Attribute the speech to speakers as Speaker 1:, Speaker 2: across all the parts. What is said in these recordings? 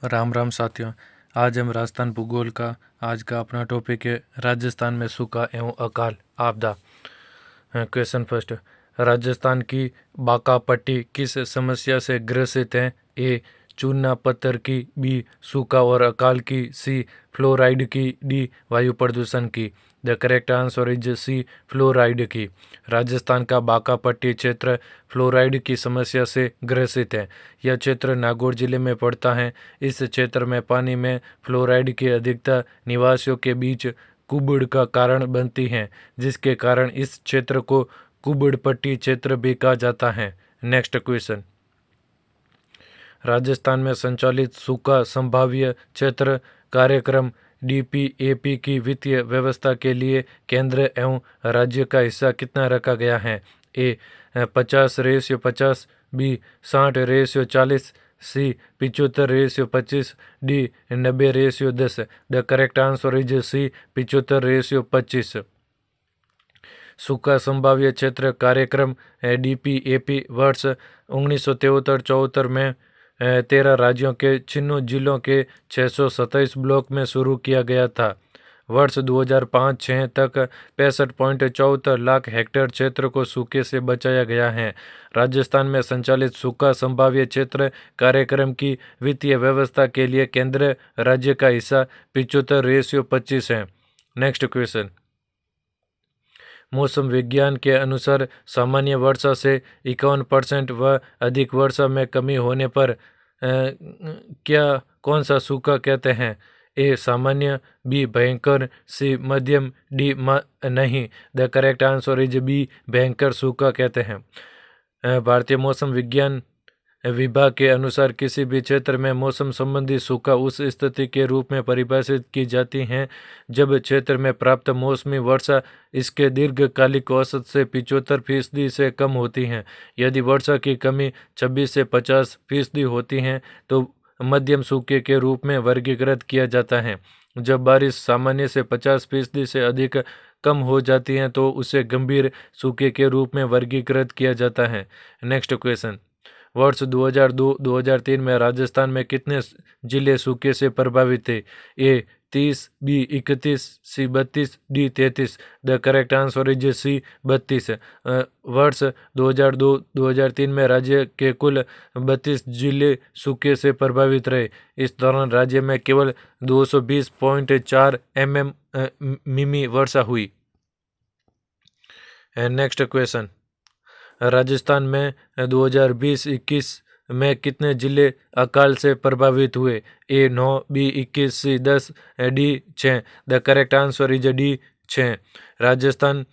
Speaker 1: राम राम साथियों। आज हम राजस्थान भूगोल का आज का अपना टॉपिक है राजस्थान में सूखा एवं अकाल आपदा। क्वेश्चन फर्स्ट, राजस्थान की बाका पट्टी किस समस्या से ग्रसित है? ए चूना पत्थर की, बी सूखा और अकाल की, सी फ्लोराइड की, डी वायु प्रदूषण की। The correct answer is C fluoride की। राजस्थान का बाका पट्टी क्षेत्र फ्लोराइड की समस्या से ग्रसित है। यह क्षेत्र नागौर जिले में पड़ता है। इस क्षेत्र में पानी में फ्लोराइड की अधिकता निवासियों के बीच कुबड़ का कारण बनती है, जिसके कारण इस क्षेत्र को कुबड़ पट्टी क्षेत्र भी कहा जाता है। नेक्स्ट क्वेश्चन, राजस्थान में संचालित सूखा संभाव्य क्षेत्र कार्यक्रम डीपीएपी की वित्तीय व्यवस्था के लिए केंद्र एवं राज्य का हिस्सा कितना रखा गया है? A 50:50, B 60:40, C 75:25, D 90:10। The correct answer is C 75:25। सूखा संभाव्य क्षेत्र कार्यक्रम डीपीएपी वर्ष 1973-74 में 13 राज्यों के 96 जिलों के 627 ब्लॉक में शुरू किया गया था। वर्ष 2005-06 तक 65.74 लाख हेक्टेयर क्षेत्र को सूखे से बचाया गया है। राजस्थान में संचालित सूखा संभाव्य क्षेत्र कार्यक्रम की वित्तीय व्यवस्था के लिए केंद्र राज्य का हिस्सा 75:25 है। नेक्स्ट क्वेश्चन, मौसम विज्ञान के अनुसार सामान्य वर्षा से 51% व अधिक वर्षा में कमी होने पर क्या कौन सा सूखा कहते हैं? ए सामान्य, बी भयंकर, सी मध्यम, डी नहीं। The correct answer is B भयंकर सूखा कहते हैं। भारतीय मौसम विज्ञान विभाग के अनुसार किसी भी क्षेत्र में मौसम संबंधी सूखा उस स्थिति के रूप में परिभाषित की जाती हैं जब क्षेत्र में प्राप्त मौसमी वर्षा इसके दीर्घकालिक औसत से 75% से कम होती है। यदि वर्षा की कमी 26 से 50% होती है तो मध्यम सूखे के रूप में वर्गीकृत किया जाता है। जब बारिश सामान्य से 50% से अधिक कम हो जाती है तो उसे गंभीर सूखे के रूप में वर्गीकृत किया जाता है। नेक्स्ट क्वेश्चन, वर्ष 2002-2003 में राजस्थान में कितने जिले सूखे से प्रभावित थे? A 30, B 31, C 32, D 33। The correct answer is C 32। वर्ष 2002-2003 में राज्य के कुल 32 जिले सूखे से प्रभावित रहे। इस दौरान राज्य में केवल 220.4 मिमी वर्षा हुई। नेक्स्ट क्वेश्चन, राजस्थान में 2020-21 में कितने जिले अकाल से प्रभावित हुए? A 9, B 21, C 10, D 6। The correct answer is D 6। Rajasthan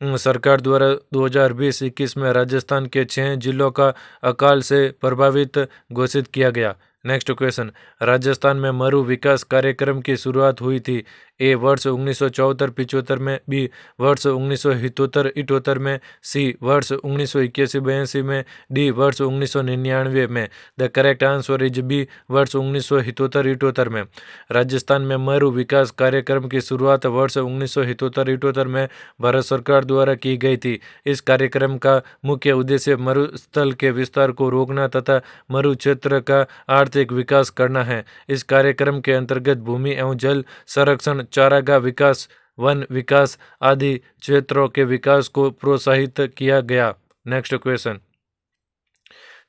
Speaker 1: सरकार द्वारा 2020-21 में राजस्थान के 6 जिलों का अकाल से प्रभावित घोषित किया गया। नेक्स्ट क्वेश्चन, राजस्थान में मरु विकास कार्यक्रम की शुरुआत हुई थी। ए वर्ष 1974-75 में, बी वर्ष 1977-78 में, सी वर्ष 1981-82 में, डी वर्ष 1999 में। The correct answer is B वर्ष 1977-78 में। राजस्थान में मरु विकास कार्यक्रम की शुरुआत वर्ष 1977-78 में भारत सरकार द्वारा की गई थी। इस कार्यक्रम का मुख्य उद्देश्य मरुस्थल के विस्तार को रोकना तथा मरु क्षेत्र का आर्थिक विकास करना है। इस कार्यक्रम के अंतर्गत भूमि एवं जल संरक्षण, चारागाह विकास, वन विकास आदि क्षेत्रों के विकास को प्रोत्साहित किया गया। नेक्स्ट क्वेश्चन,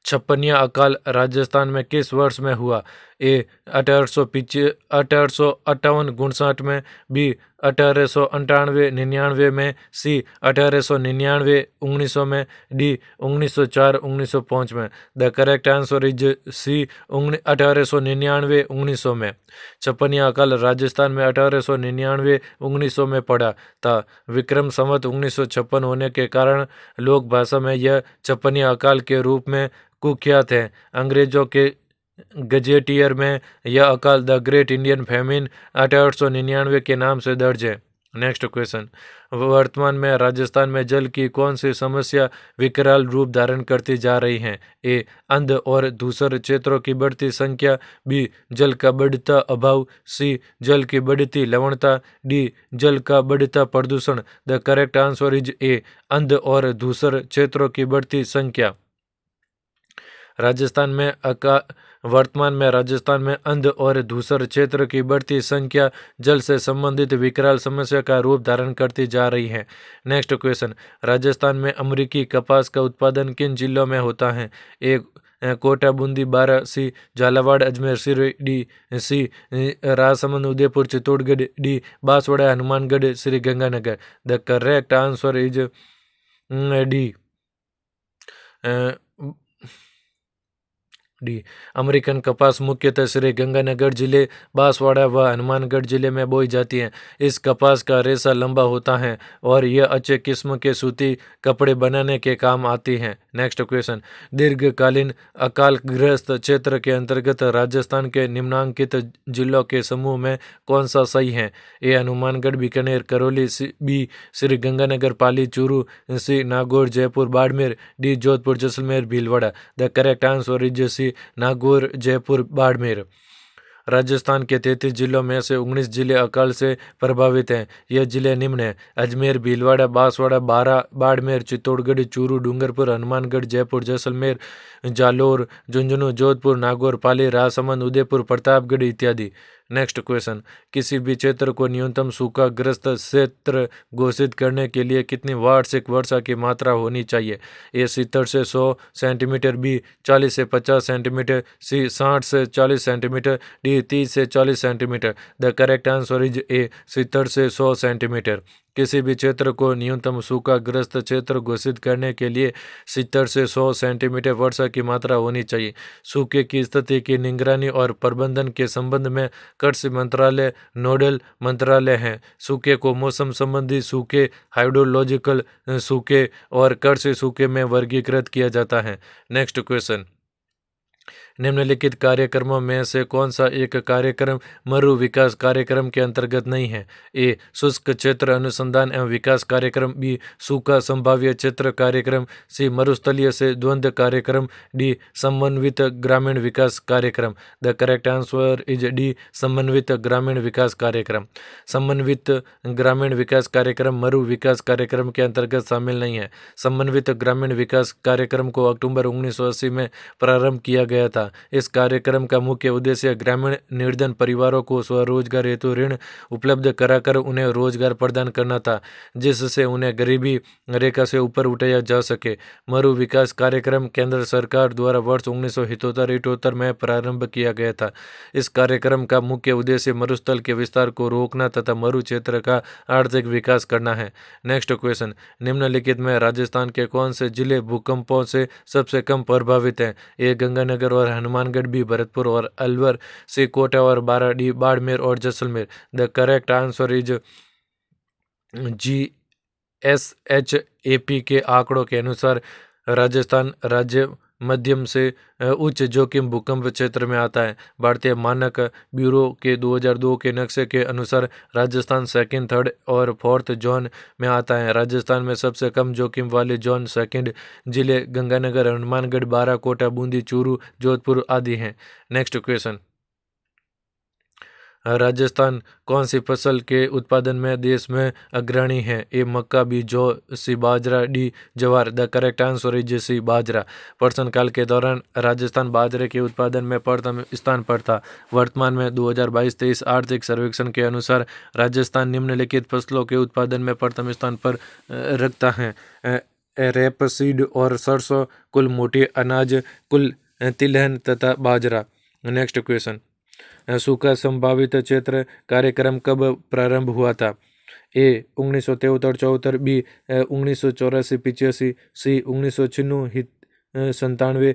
Speaker 1: 56वां अकाल राजस्थान में किस वर्ष में हुआ? ए 1858-59 में, बी 1898-99 में, सी 1899-1900 में, डी 1904-1905 में। The correct answer is C 1899-1900 में। 56वां अकाल राजस्थान में 1899-1900 में पड़ा था। विक्रम संवत 1956 होने के कारण लोक भाषा में यह 56वां अकाल के रूप में कुख्यात है। अंग्रेजों के गजेटियर में यह अकाल द ग्रेट इंडियन फैमिन 1899 के नाम से दर्ज है। नेक्स्ट क्वेश्चन, वर्तमान में राजस्थान में जल की कौन सी समस्या विकराल रूप धारण करती जा रही है? ए अंध और धूसर क्षेत्रों की बढ़ती संख्या, बी जल का बढ़ता अभाव, सी जल की बढ़ती लवणता, डी जल का बढ़ता प्रदूषण। द करेक्ट आंसर इज ए अंध और धूसर क्षेत्रों की बढ़ती संख्या। राजस्थान में वर्तमान में राजस्थान में अंध और धूसर क्षेत्र की बढ़ती संख्या जल से संबंधित विकराल समस्या का रूप धारण करती जा रही है। नेक्स्ट क्वेश्चन, राजस्थान में अमरीकी कपास का उत्पादन किन जिलों में होता है? ए Kota, Bundi, Baran, C Jhalawar, Ajmer, D C Rajsamand, Udaipur, Chittorgarh, D Banswara, Hanumangarh, Sri Ganganagar. The correct answer is D D. American कपास मुख्यतः श्री गंगानगर जिले, बांसवाड़ा व हनुमानगढ़ जिले में बोई जाती है। इस कपास का रेशा लंबा होता है और यह अच्छे किस्म के सूती कपड़े बनाने के काम आती है। नेक्स्ट क्वेश्चन, दीर्घकालीन अकालग्रस्त क्षेत्र के अंतर्गत राजस्थान के निम्नांकित जिलों के समूह में कौन सा सही है? A Hanumangarh, Bikaner, Karauli, B Sri Ganganagar, Pali, Churu, C Nagaur, Jaipur, Barmer, D Jodhpur, Jaisalmer, Bhilwara. The correct answer is C Nagaur, Jaipur, Barmer. Rajasthan के 33 जिलों में से 19 जिले अकाल से प्रभावित हैं। यह जिले निम्न हैं: अजमेर, भीलवाड़ा, बांसवाड़ा, बारा, बाड़मेर, चित्तौड़गढ़, चूरू, डूंगरपुर, हनुमानगढ़, जयपुर, जैसलमेर, जालोर, झुंझुनू, जोधपुर, नागौर, पाली, राजसमंद, उदयपुर, प्रतापगढ़ इत्यादि। नेक्स्ट क्वेश्चन, किसी भी क्षेत्र को न्यूनतम सूखाग्रस्त क्षेत्र घोषित करने के लिए कितनी वार्षिक वर्षा की मात्रा होनी चाहिए? ए 70 से 100 सेंटीमीटर, बी 40 से 50 सेंटीमीटर, सी 60 से 40 सेंटीमीटर, डी 30 से 40 centimetre. The correct answer is ए 70 से 100 सेंटीमीटर। किसी भी क्षेत्र को न्यूनतम सूखाग्रस्त क्षेत्र घोषित करने के लिए 70 से 100 सेंटीमीटर वर्षा की मात्रा होनी चाहिए। सूखे की स्थिति की निगरानी और प्रबंधन के संबंध में कृषि मंत्रालय नोडल मंत्रालय है। सूखे को मौसम संबंधी सूखे, हाइड्रोलॉजिकल सूखे और कृषि सूखे में वर्गीकृत किया जाता है। नेक्स्ट क्वेश्चन, निम्नलिखित कार्यक्रमों में से कौन सा एक कार्यक्रम मरु विकास कार्यक्रम के अंतर्गत नहीं है? ए शुष्क क्षेत्र अनुसंधान एवं विकास कार्यक्रम, बी सूखा संभाव्य क्षेत्र कार्यक्रम, सी मरुस्थलीय से द्वंद्व कार्यक्रम, डी समन्वित ग्रामीण विकास कार्यक्रम। The correct answer is D समन्वित ग्रामीण विकास कार्यक्रम। समन्वित ग्रामीण विकास कार्यक्रम मरु विकास कार्यक्रम के अंतर्गत शामिल नहीं है। समन्वित ग्रामीण विकास कार्यक्रम को अक्टूबर 1980 में प्रारंभ किया गया था। इस कार्यक्रम का मुख्य उद्देश्य ग्रामीण निर्धन परिवारों को स्वरोजगार हेतु ऋण उपलब्ध कराकर उन्हें रोजगार प्रदान करना था, जिससे उन्हें गरीबी रेखा से ऊपर उठाया जा सके। मरु विकास कार्यक्रम केंद्र सरकार द्वारा वर्ष 1978 में प्रारंभ किया गया था। इस कार्यक्रम का मुख्य उद्देश्य मरुस्थल के विस्तार को रोकना तथा मरु क्षेत्र का आर्थिक विकास करना है। नेक्स्ट क्वेश्चन, निम्नलिखित में राजस्थान के कौन से जिले भूकंपों से सबसे कम प्रभावित हैं? ए गंगानगर और हनुमानगढ़, बी भरतपुर और अलवर, सी कोटा और बारा, डी बाड़मेर और Jaisalmer. The correct answer is GSHAP के आंकड़ों के अनुसार राजस्थान राज्य मध्यम से उच्च जोखिम भूकंप क्षेत्र में आता है। भारतीय मानक ब्यूरो के 2002 के नक्शे के अनुसार राजस्थान सेकंड, थर्ड और फोर्थ जोन में आता है। राजस्थान में सबसे कम जोखिम वाले जोन सेकंड जिले गंगानगर, हनुमानगढ़, बारा, कोटा, बूंदी, चूरू, जोधपुर आदि हैं। नेक्स्ट क्वेश्चन, राजस्थान कौन सी फसल के उत्पादन में देश में अग्रणी है? ए मक्का, बी जौ, सी बाजरा, डी ज्वार। The correct answer is C बाजरा। प्रश्न काल के दौरान राजस्थान बाजरे के उत्पादन में प्रथम स्थान पर था। वर्तमान में 2022-23 आर्थिक सर्वेक्षण के अनुसार राजस्थान निम्नलिखित फसलों के उत्पादन में प्रथम स्थान पर रखता है: रेपसीड और सरसों, कुल मोटे अनाज, कुल तिलहन तथा बाजरा। नेक्स्ट क्वेश्चन, सूखा संभावित क्षेत्र कार्यक्रम कब प्रारंभ हुआ था? A 1973-74, B 1984-85, C 1996-97,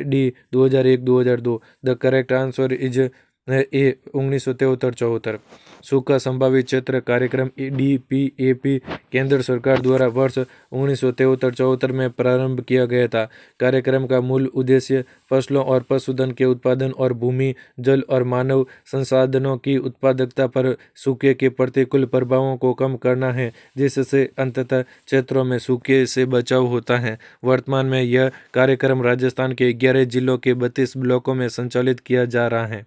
Speaker 1: D 2001-2002। The correct answer is A 1973-74। सूखा संभावित क्षेत्र कार्यक्रम DPAP केंद्र सरकार द्वारा वर्ष 1973-74 में प्रारंभ किया गया था। कार्यक्रम का मूल उद्देश्य फसलों और पशुधन के उत्पादन और भूमि, जल और मानव संसाधनों की उत्पादकता पर सूखे के प्रतिकूल प्रभावों को कम करना है, जिससे अंततः क्षेत्रों में सूखे से बचाव होता है। वर्तमान में यह कार्यक्रम राजस्थान के 11 जिलों के 32 ब्लॉकों में संचालित किया जा रहा है।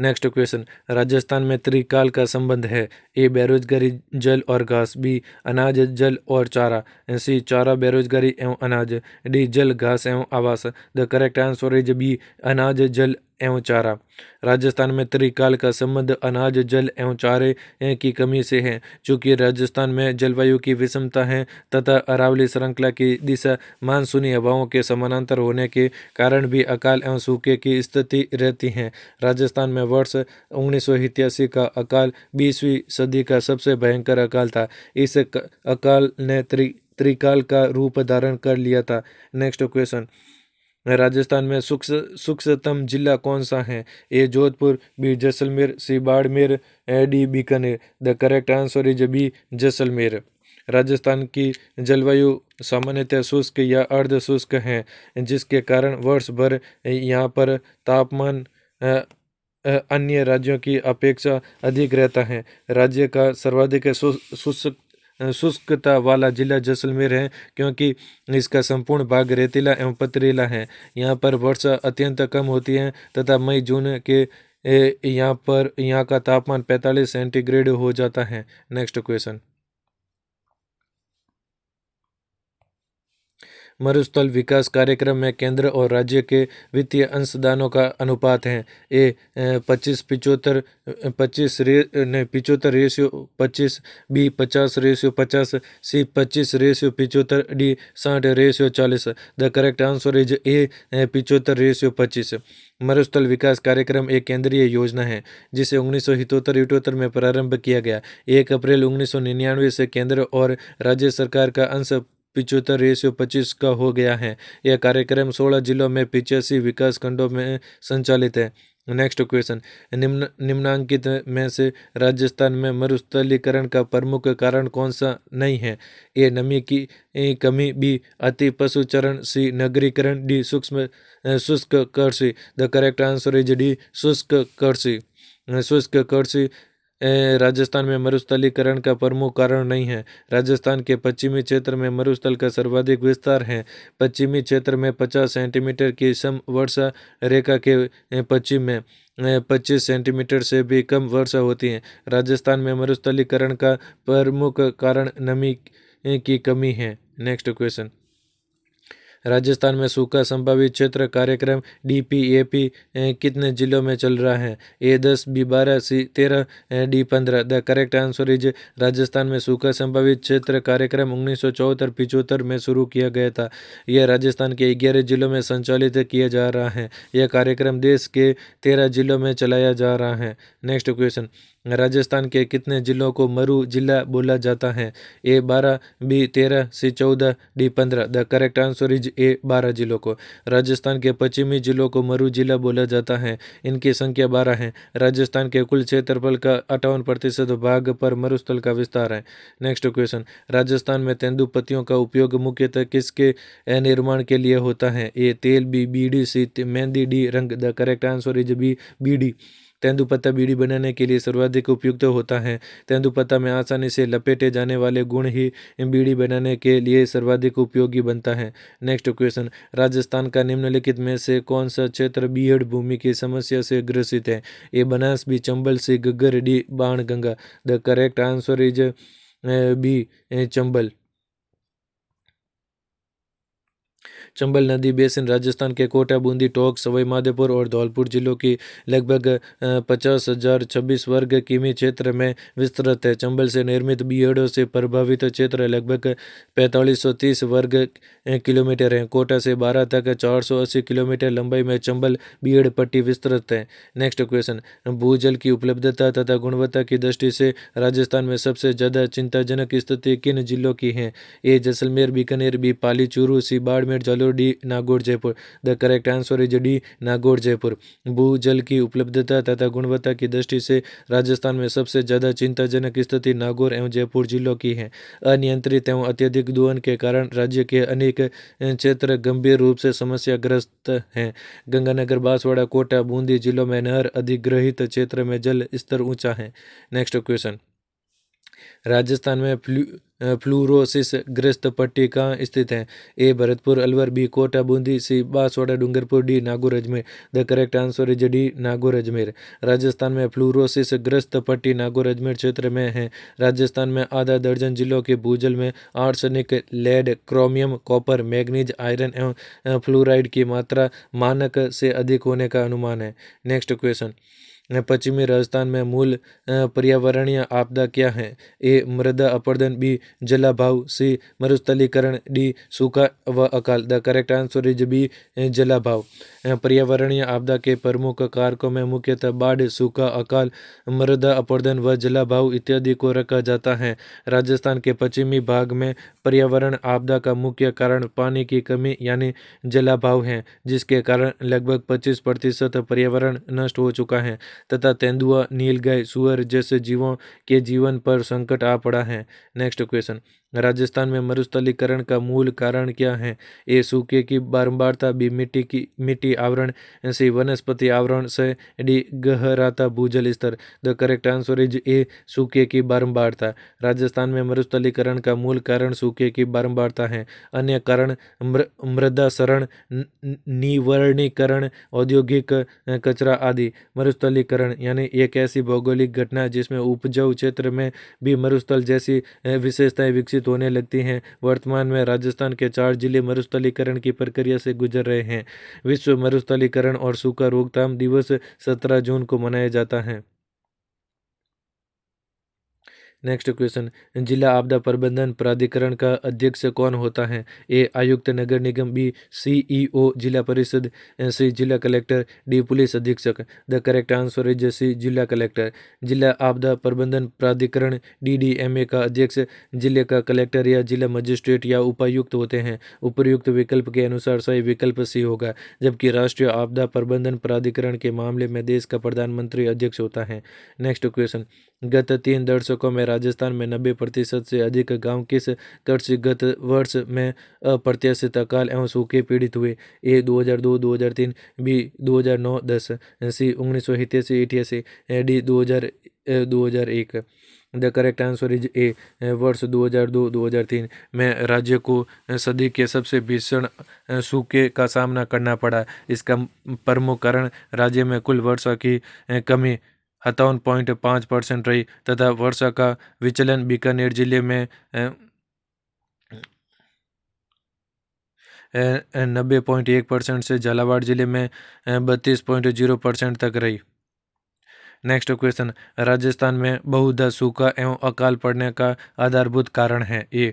Speaker 1: नेक्स्ट क्वेश्चन, राजस्थान में त्रिकाल का संबंध है। ए बेरोजगारी जल और घास, बी अनाज जल और चारा, सी चारा बेरोजगारी एवं अनाज, डी जल घास एवं आवास। The correct answer is B अनाज जल एवं चारा। राजस्थान में त्रिकाल का संबंध अनाज जल एवं चारे की कमी से है। चूंकि राजस्थान में जलवायु की विषमता है तथा अरावली श्रृंखला की दिशा मानसूनी हवाओं के समानांतर होने के कारण भी अकाल एवं सूखे की स्थिति रहती है। राजस्थान में वर्ष 1987 का अकाल 20वीं सदी का सबसे भयंकर अकाल था। इस अकाल ने त्रिकाल का रूप धारण कर लिया था। नेक्स्ट क्वेश्चन, राजस्थान में सूक्ष्मतम जिला कौन सा है? A Jodhpur, B Jaisalmer, C Barmer, D Bikaner. The correct answer is B Jaisalmer. Rajasthan की जलवायु सामान्यतः शुष्क या अर्ध शुष्क है, जिसके कारण वर्ष भर यहाँ पर तापमान अन्य राज्यों की अपेक्षा अधिक रहता है। राज्य का सर्वाधिक शुष्कता वाला जिला जैसलमेर है, क्योंकि इसका संपूर्ण भाग रेतीला एवं पथरीला है। यहाँ पर वर्षा अत्यंत कम होती है तथा मई जून के यहाँ का तापमान 45 सेंटीग्रेड हो जाता है। नेक्स्ट क्वेश्चन, मरुस्थल विकास कार्यक्रम में केंद्र और राज्य के वित्तीय अंशदानों का अनुपात है। A 75/25, B 50/50, C 25/75, D 60/40। The correct answer is A 75/25। मरुस्थल विकास कार्यक्रम एक केंद्रीय योजना है जिसे 1977 में प्रारंभ किया गया। 1 अप्रैल 1999 से केंद्र और राज्य सरकार का अंश 75/25 का हो गया है। यह कार्यक्रम 16 जिलों में 85 विकास खंडों में संचालित है। नेक्स्ट क्वेश्चन, निम्नांकित में से राजस्थान में मरुस्थलीकरण का प्रमुख कारण कौन सा नहीं है? ए नमी की कमी, बी अति पशुचरण, सी नगरीकरण, डी शुष्क कृषि। The correct answer is D शुष्क कृषि। शुष्क कृषि राजस्थान में मरुस्थलीकरण का प्रमुख कारण नहीं है। राजस्थान के पश्चिमी क्षेत्र में मरुस्थल का सर्वाधिक विस्तार है। पश्चिमी क्षेत्र में 50 सेंटीमीटर की सम वर्षा रेखा के पश्चिम में 25 सेंटीमीटर से भी कम वर्षा होती है। राजस्थान में मरुस्थलीकरण का प्रमुख कारण नमी की कमी है। नेक्स्ट क्वेश्चन, राजस्थान में सूखा संभावित क्षेत्र कार्यक्रम DPAP कितने जिलों में चल रहा है? A 10, B 12, C 13, D 15। The correct answer is Rajasthan में सूखा संभावित क्षेत्र कार्यक्रम 1974-75 में शुरू किया गया था। यह राजस्थान के 11 जिलों में संचालित किया जा रहा है। यह कार्यक्रम देश के 13 जिलों में चलाया जा रहा है। नेक्स्ट क्वेश्चन, राजस्थान के कितने जिलों को मरु जिला बोला जाता है? A 12, B 13, C 14, D 15। The correct answer is A 12 जिलों को। राजस्थान के पश्चिमी जिलों को मरु जिला बोला जाता है। इनकी संख्या 12 है। राजस्थान के कुल क्षेत्रफल का 58% भाग पर मरुस्थल का विस्तार है। नेक्स्ट क्वेश्चन, राजस्थान में तेंदुपत्तियों का उपयोग मुख्यतः किसके निर्माण के लिए होता है? ए तेल, बी बीड़ी, सी मेहंदी, डी रंग। The correct answer is B बीड़ी। तेंदुपत्ता बीड़ी बनाने के लिए सर्वाधिक उपयुक्त होता है। तेंदुपत्ता में आसानी से लपेटे जाने वाले गुण ही बीड़ी बनाने के लिए सर्वाधिक उपयोगी बनता है। नेक्स्ट क्वेश्चन, राजस्थान का निम्नलिखित में से कौन सा क्षेत्र बीहड़ भूमि की समस्या से ग्रसित है? A Banas, B Chambal, C Ghaggar, D Banganga. The correct answer is B Chambal. Chambal नदी बेसिन राजस्थान के कोटा, बूंदी, टोंक, सवाई माधोपुर और धौलपुर जिलों की लगभग 50,026 वर्ग किमी क्षेत्र में विस्तृत है। चंबल से निर्मित बीहड़ों से प्रभावित क्षेत्र लगभग 4530 वर्ग किलोमीटर है। कोटा से 12 तक 480 किलोमीटर लंबाई में चंबल बीहड़ पट्टी विस्तृत है। नेक्स्ट क्वेश्चन, भूजल की उपलब्धता तथा गुणवत्ता की दृष्टि से राजस्थान में सबसे ज्यादा चिंताजनक स्थिति किन जिलों की है? A Jaisalmer, Bikaner, B Pali, Churu, C Barmer, Jalore, D Nagaur, Jaipur. The correct answer is D Nagaur, Jaipur. भूजल की उपलब्धता तथा गुणवत्ता की दृष्टि से राजस्थान में सबसे ज्यादा चिंताजनक स्थिति नागौर एवं जयपुर जिलों की है। अनियंत्रित एवं अत्यधिक दोहन के कारण राज्य के अनेक क्षेत्र गंभीर रूप से समस्याग्रस्त हैं। गंगानगर, बांसवाड़ा, कोटा, बूंदी जिलों में नहर अधिग्रहित क्षेत्र में जल स्तर ऊंचा है। नेक्स्ट क्वेश्चन, राजस्थान में फ्लूरोसिस ग्रस्त पट्टी कहाँ स्थित है? A Bharatpur, Alwar, B Kota, Bundi, C Banswara, Dungarpur, D Nagaur, Ajmer. The correct answer is D Nagaur, Ajmer. Rajasthan में फ्लूरोसिस ग्रस्त पट्टी नागौर, अजमेर क्षेत्र में है। राजस्थान में आधा दर्जन जिलों के भूजल में arsenic, lead, chromium, copper, manganese, iron एवं फ्लोराइड की मात्रा मानक से अधिक होने का अनुमान है। नेक्स्ट क्वेश्चन, पश्चिमी राजस्थान में मूल पर्यावरणीय आपदा क्या है? ए मृदा अपरदन, बी जलाभाव, सी मरुस्थलीकरण, डी सूखा व अकाल। The correct answer is B जलाभाव। पर्यावरणीय आपदा के प्रमुख कारकों में मुख्यतः बाढ़, सूखा, अकाल, मृदा अपरदन व जलाभाव इत्यादि को रखा जाता है। राजस्थान के पश्चिमी भाग में पर्यावरण आपदा का मुख्य कारण पानी की कमी यानी जलाभाव है, जिसके कारण लगभग 25% पर्यावरण नष्ट हो चुका है तथा तेंदुआ, नीलगाय, सुअर जैसे जीवों के जीवन पर संकट आ पड़ा है। नेक्स्ट क्वेश्चन, राजस्थान में मरुस्थलीकरण का मूल कारण क्या है? ए सूखे की बारंबारता, बी मिट्टी आवरण, सी वनस्पति आवरण, से डी गहराता भूजल स्तर। द करेक्ट आंसर इज ए सूखे की बारंबारता। राजस्थान में मरुस्थलीकरण का मूल कारण सूखे की बारंबारता है। अन्य कारण मृदा क्षरण, निवर्णीकरण, औद्योगिक कचरा आदि। मरुस्थलीकरण यानी एक ऐसी भौगोलिक घटना जिसमें उपजाऊ क्षेत्र में भी मरुस्थल जैसी विशेषताएं विकसित होने लगती हैं। वर्तमान में राजस्थान के 4 जिले मरुस्थलीकरण की प्रक्रिया से गुजर रहे हैं। विश्व मरुस्थलीकरण और सूखा रोकथाम दिवस 17 जून को मनाया जाता है। नेक्स्ट क्वेश्चन, जिला आपदा प्रबंधन प्राधिकरण का अध्यक्ष कौन होता है? ए आयुक्त नगर निगम, बी सीईओ जिला परिषद, सी जिला कलेक्टर, डी पुलिस अधीक्षक। The correct answer is C जिला कलेक्टर। जिला आपदा प्रबंधन प्राधिकरण डीडीएमए का अध्यक्ष जिले का कलेक्टर या जिला मजिस्ट्रेट या उपायुक्त होते हैं। उपयुक्त विकल्प के अनुसार सही विकल्प सी होगा, जबकि राष्ट्रीय आपदा प्रबंधन प्राधिकरण के मामले में देश का प्रधानमंत्री अध्यक्ष होता है। नेक्स्ट क्वेश्चन, गत 3 दशकों में राजस्थान में 90% से अधिक गांव किस कृषिगत वर्ष में अप्रत्याशित अकाल एवं सूखे पीड़ित हुए? A 2002, 2003, B 2009-10, C 1987-88, D 2001। The correct answer is A वर्ष 2002-2003 में राज्य को सदी के सबसे भीषण सूखे का सामना करना पड़ा। इसका प्रमुख कारण राज्य में कुल वर्षा की कमी 57.5% रही तथा वर्षा का विचलन बीकानेर जिले में 90.1% से झालावाड़ जिले में 32.0% तक रही। नेक्स्ट क्वेश्चन, राजस्थान में बहुधा सूखा एवं अकाल पड़ने का आधारभूत कारण है? ए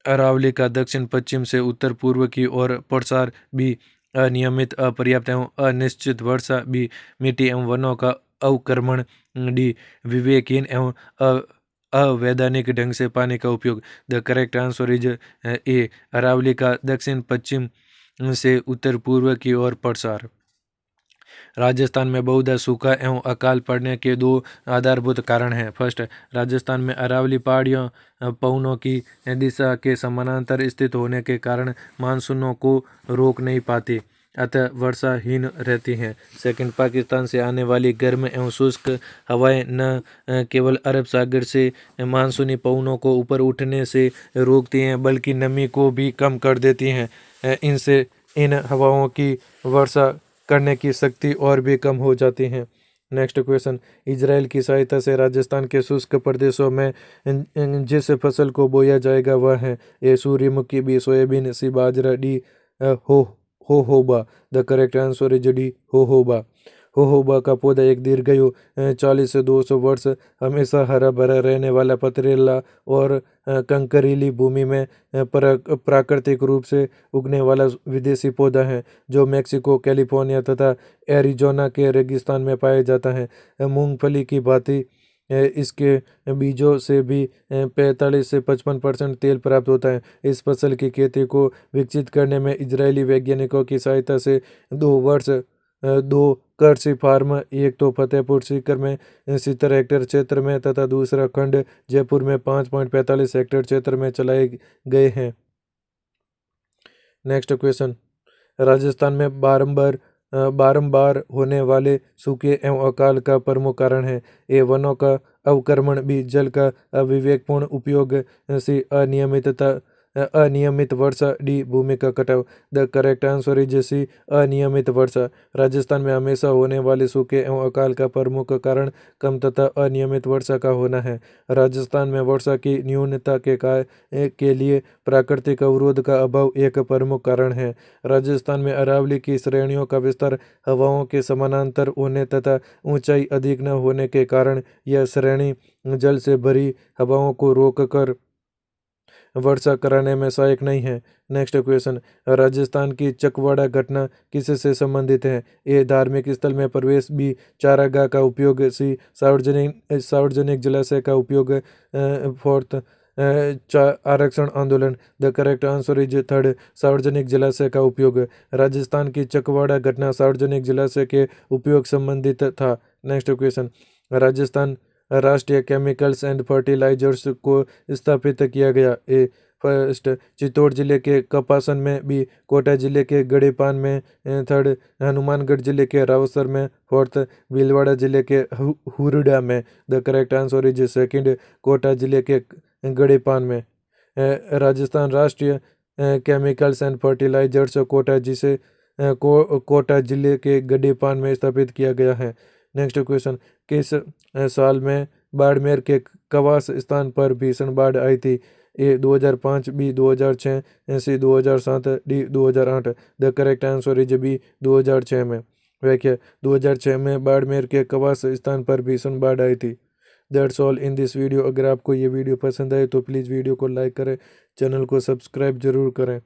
Speaker 1: अरावली का दक्षिण पश्चिम से उत्तर पूर्व की ओर प्रसार, बी अनियमित, अपर्याप्त एवं अनिश्चित वर्षा, बी मिट्टी एवं वनों का अवक्रमण, डी विवेकहीन एवं अवैधानिक ढंग से पानी का उपयोग। The correct answer is A Aravalli का दक्षिण पश्चिम से उत्तर पूर्व की ओर प्रसार। राजस्थान में बहुधा सूखा एवं अकाल पड़ने के 2 आधारभूत कारण हैं। फर्स्ट, राजस्थान में अरावली पहाड़ियों पवनों की दिशा के समानांतर स्थित होने के कारण मानसूनों को रोक नहीं पाती, अतः वर्षाहीन रहती हैं। सेकंड, पाकिस्तान से आने वाली गर्म एवं शुष्क हवाएं न केवल अरब सागर से मानसूनी पवनों को ऊपर उठने से रोकती हैं बल्कि नमी को भी कम कर देती हैं। इनसे इन हवाओं की वर्षा करने की शक्ति और भी कम हो जाती है। नेक्स्ट क्वेश्चन, इजराइल की सहायता से राजस्थान के शुष्क प्रदेशों में जिस फसल को बोया जाएगा वह है? ए सूर्यमुखी, बी सोयाबीन, सी बाजरा, D jojoba. The correct answer is D jojoba. Jojoba का पौधा एक दीर्घायु 40 से 200 वर्ष हमेशा हरा भरा रहने वाला पथरीला और कंकरीली भूमि में प्राकृतिक रूप से उगने वाला विदेशी पौधा है जो मेक्सिको, कैलिफोर्निया तथा एरिजोना के रेगिस्तान में पाया जाता है। मूंगफली की भांति इसके बीजों से भी 45 से 55% तेल प्राप्त होता है। इस फसल की खेती को विकसित करने में इजरायली वैज्ञानिकों की सहायता से 2 कृषि फार्म, एक तो फतेहपुर सीकर में 70 हेक्टेयर क्षेत्र में तथा दूसरा खंड जयपुर में 5.45 हेक्टेयर क्षेत्र में चलाए गए हैं। नेक्स्ट क्वेश्चन, राजस्थान में बारंबार बारंबार होने वाले सूखे एवं अकाल का प्रमुख कारण है। ये वनों का अवक्रमण भी जल का अविवेकपूर्ण उपयोग से अनियमित वर्षा डी भूमि का कटाव। The correct answer is C, अनियमित वर्षा। राजस्थान में हमेशा होने वाले सूखे एवं अकाल का प्रमुख कारण कम तथा अनियमित वर्षा का होना है। राजस्थान में वर्षा की न्यूनता के लिए प्राकृतिक अवरोध का अभाव एक प्रमुख कारण है। राजस्थान में अरावली की श्रेणियों का विस्तार हवाओं के समानांतर होने तथा ऊंचाई अधिक न होने के कारण यह श्रेणी जल से भरी हवाओं को रोककर वर्षा कराने में सहायक नहीं है। नेक्स्ट क्वेश्चन, राजस्थान की चकवाड़ा घटना किससे संबंधित है? ए धार्मिक स्थल में प्रवेश, बी चारागाह का उपयोग, सी सार्वजनिक जलाशय का उपयोग, फोर्थ आरक्षण आंदोलन। The correct answer is third, सार्वजनिक जलाशय का उपयोग। राजस्थान की चकवाड़ा घटना सार्वजनिक जलाशय के उपयोग संबंधित था। Next question, Rajasthan Rashtriya chemicals and fertilisers को स्थापित किया गया। ए फर्स्ट चित्तौड़ जिले के कपासन में, बी कोटा जिले के गड़ेपान में, थर्ड हनुमानगढ़ जिले के रावसर में, फोर्थ भीलवाड़ा जिले के हुरडा में। The correct answer is second, Kota जिले के गड़ेपान में। Rajasthan Rashtriya chemicals and fertilizers Kota Kota जिले के गड़ेपान में स्थापित किया गया है। नेक्स्ट क्वेश्चन, किस साल में बाड़मेर के कवास स्थान पर भीषण बाढ़ आई थी? A 2005, B 2006, C 2007, D 2008। The correct answer is B 2006 में। व्याख्या, 2006 में बाड़मेर के कवास स्थान पर भीषण बाढ़ आई थी। That's all in this video. अगर आपको ये वीडियो पसंद आए तो प्लीज़ वीडियो को लाइक करें, चैनल को सब्सक्राइब जरूर करें।